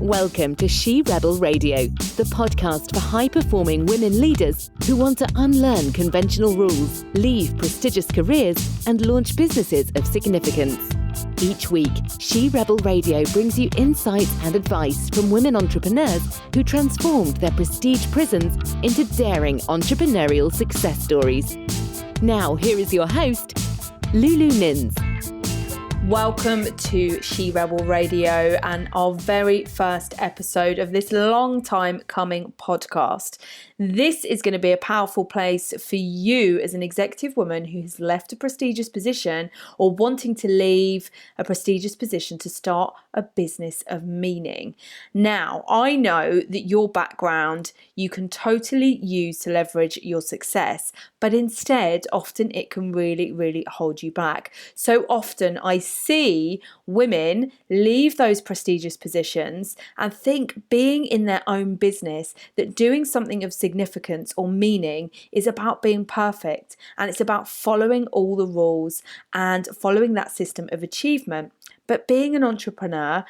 Welcome to She Rebel Radio, the podcast for high-performing women leaders who want to unlearn conventional rules, leave prestigious careers, and launch businesses of significance. Each week, She Rebel Radio brings you insights and advice from women entrepreneurs who transformed their prestige prisons into daring entrepreneurial success stories. Now, here is your host, Lulu Minns. Welcome to She Rebel Radio and our very first episode of this long time coming podcast. This is going to be a powerful place for you as an executive woman who has left a prestigious position or wanting to leave a prestigious position to start a business of meaning. Now, I know that your background you can totally use to leverage your success, but instead, often it can really hold you back. So often I see women leave those prestigious positions and think being in their own business, that doing something of significance or meaning is about being perfect, and it's about following all the rules and following that system of achievement. But being an entrepreneur,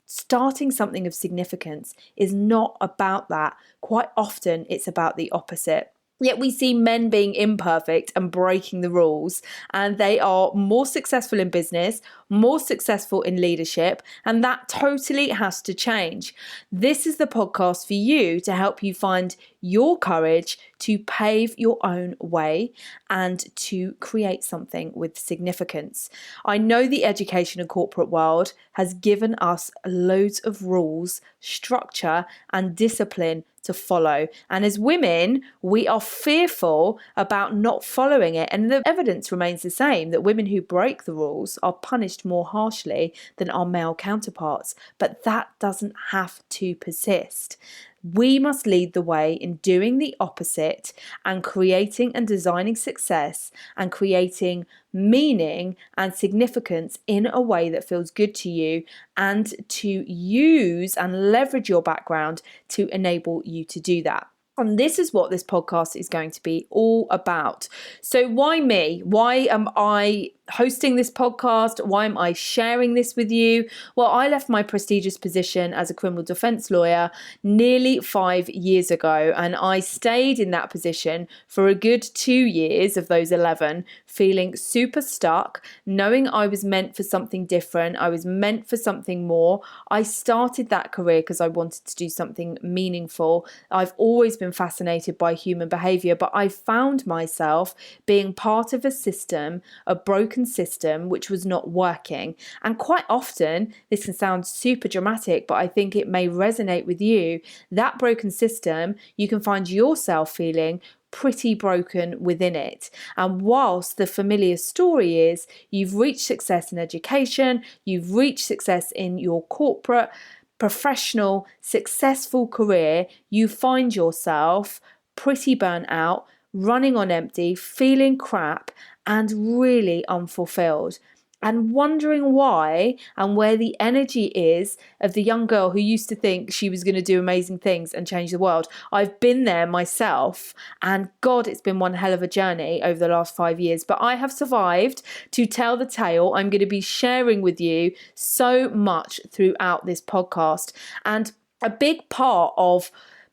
starting something of significance is not about that. Quite often it's about the opposite. Yet we see men being imperfect and breaking the rules, and they are more successful in business, more successful in leadership, and that totally has to change. This is the podcast for you to help you find your courage to pave your own way and to create something with significance. I know the education and corporate world has given us loads of rules, structure, and discipline to follow. And as women, we are fearful about not following it. And the evidence remains the same, that women who break the rules are punished more harshly than our male counterparts. But that doesn't have to persist. We must lead the way in doing the opposite and creating and designing success and creating meaning and significance in a way that feels good to you, and to use and leverage your background to enable you to do that. And this is what this podcast is going to be all about. So why me? Why am I hosting this podcast? Why am I sharing this with you? Well, I left my prestigious position as a criminal defense lawyer nearly 5 years ago, and I stayed in that position for a good 2 years of those 11, feeling super stuck, knowing I was meant for something different. I was meant for something more. I started that career because I wanted to do something meaningful. I've always been fascinated by human behavior, but I found myself being part of a system, a broken system, which was not working. And quite often, this can sound super dramatic, but I think it may resonate with you. That broken system, you can find yourself feeling pretty broken within it. And whilst the familiar story is you've reached success in education, you've reached success in your corporate, professional, successful career, you find yourself pretty burnt out, running on empty, feeling crap, and really unfulfilled, and wondering why and where the energy is of the young girl who used to think she was going to do amazing things and change the world. I've been there myself, and God, it's been one hell of a journey over the last 5 years, but I have survived to tell the tale. I'm going to be sharing with you so much throughout this podcast, and a big part of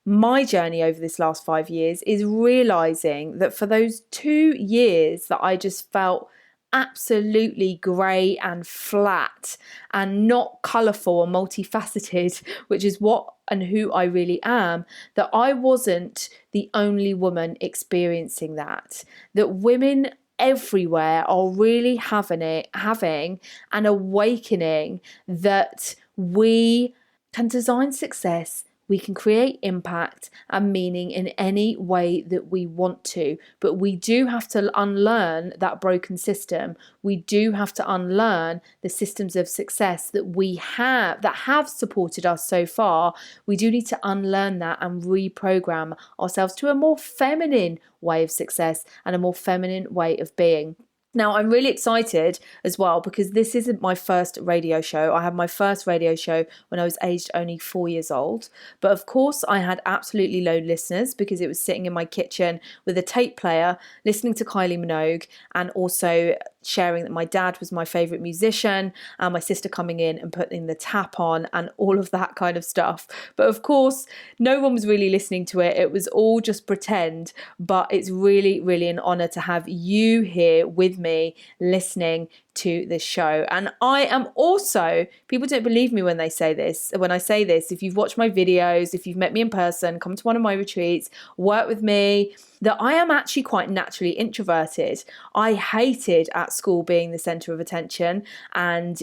my journey over this last 5 years is realizing that for those 2 years that I just felt absolutely grey and flat and not colourful or multifaceted, which is what and who I really am, that I wasn't the only woman experiencing that women everywhere are really having an awakening that we can design success. We can create impact and meaning in any way that we want to, but we do have to unlearn that broken system. We do have to unlearn the systems of success that have supported us so far. We do need to unlearn that and reprogram ourselves to a more feminine way of success and a more feminine way of being. Now, I'm really excited as well because this isn't my first radio show. I had my first radio show when I was aged only 4 years old. But of course, I had absolutely low listeners because it was sitting in my kitchen with a tape player, listening to Kylie Minogue and also sharing that my dad was my favourite musician, and my sister coming in and putting the tap on and all of that kind of stuff. But of course, no one was really listening to it. It was all just pretend, but it's really, really an honour to have you here with me listening to this show. And I am also, people don't believe me when I say this, if you've watched my videos, if you've met me in person, come to one of my retreats, work with me, that I am actually quite naturally introverted. I hated at school being the centre of attention and,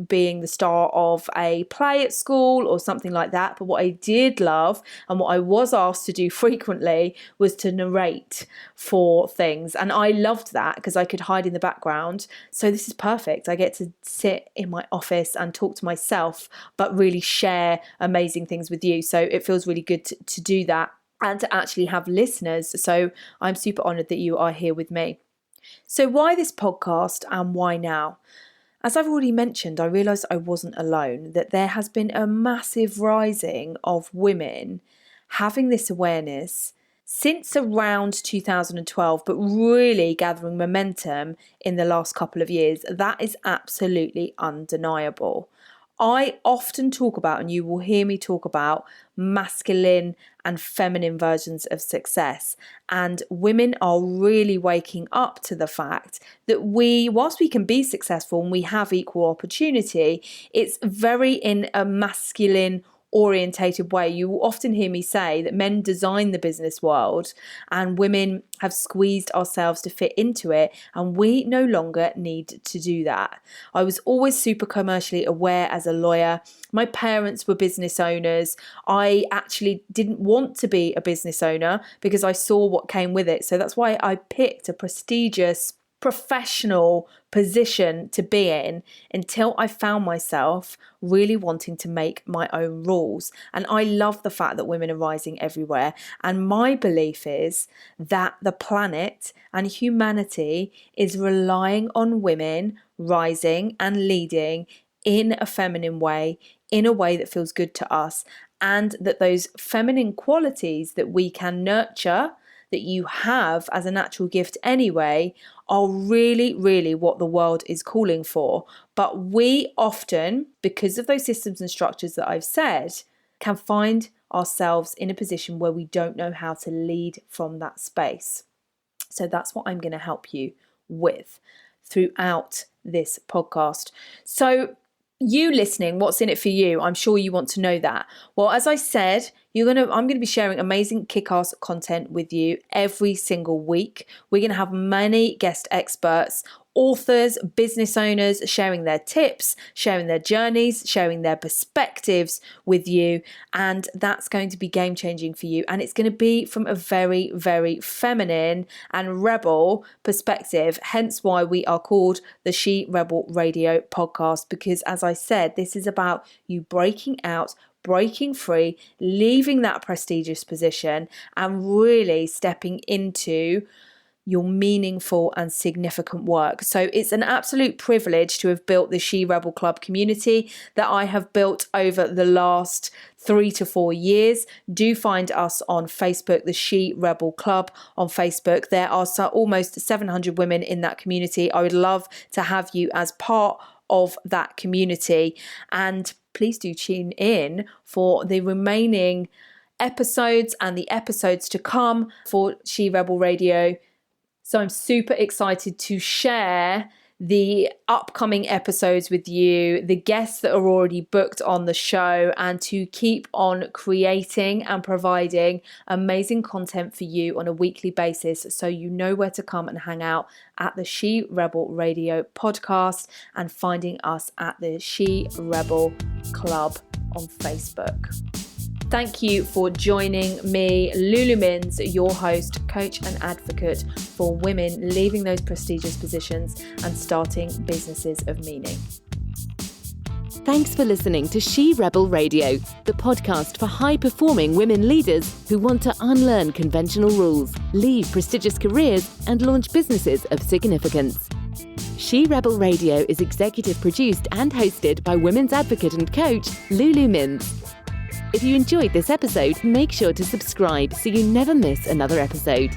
being the star of a play at school or something like that. But what I did love and what I was asked to do frequently was to narrate for things. And I loved that because I could hide in the background. So this is perfect. I get to sit in my office and talk to myself, but really share amazing things with you. So it feels really good to do that and to actually have listeners. So I'm super honoured that you are here with me. So why this podcast and why now? As I've already mentioned, I realised I wasn't alone, that there has been a massive rising of women having this awareness since around 2012, but really gathering momentum in the last couple of years. That is absolutely undeniable. I often talk about, and you will hear me talk about, masculine and feminine versions of success. And women are really waking up to the fact that whilst we can be successful and we have equal opportunity, it's very in a masculine orientated way. You will often hear me say that men design the business world and women have squeezed ourselves to fit into it, and we no longer need to do that. I was always super commercially aware as a lawyer. My parents were business owners. I actually didn't want to be a business owner because I saw what came with it. So that's why I picked a prestigious professional position to be in until I found myself really wanting to make my own rules. And I love the fact that women are rising everywhere. And my belief is that the planet and humanity is relying on women rising and leading in a feminine way, in a way that feels good to us, and that those feminine qualities that we can nurture, that you have as a natural gift anyway, are really, really what the world is calling for. But we often, because of those systems and structures that I've said, can find ourselves in a position where we don't know how to lead from that space. So that's what I'm going to help you with throughout this podcast. So you listening, what's in it for you? I'm sure you want to know that. Well, as I said, I'm going to be sharing amazing kick-ass content with you every single week. We're going to have many guest experts, authors, business owners sharing their tips, sharing their journeys, sharing their perspectives with you. And that's going to be game-changing for you. And it's going to be from a very, very feminine and rebel perspective. Hence why we are called the She Rebel Radio podcast. Because as I said, this is about you breaking out, breaking free, leaving that prestigious position and really stepping into your meaningful and significant work. So it's an absolute privilege to have built the She Rebel Club community that I have built over the last 3 to 4 years. Do find us on Facebook, the She Rebel Club on Facebook. There are almost 700 women in that community. I would love to have you as part of that community. And please do tune in for the remaining episodes and the episodes to come for She Rebel Radio. So I'm super excited to share the upcoming episodes with you, the guests that are already booked on the show, and to keep on creating and providing amazing content for you on a weekly basis, so you know where to come and hang out at the She Rebel Radio podcast and finding us at the She Rebel Club on Facebook. Thank you for joining me, Lulu Minns, your host, coach and advocate for women leaving those prestigious positions and starting businesses of meaning. Thanks for listening to She Rebel Radio, the podcast for high-performing women leaders who want to unlearn conventional rules, leave prestigious careers, and launch businesses of significance. She Rebel Radio is executive produced and hosted by women's advocate and coach, Lulu Minns. If you enjoyed this episode, make sure to subscribe so you never miss another episode.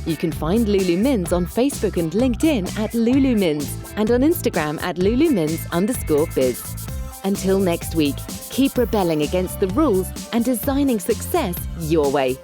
You can find Lulu Minns on Facebook and LinkedIn at Lulu Minns and on Instagram at LuluMinns_biz. Until next week, keep rebelling against the rules and designing success your way.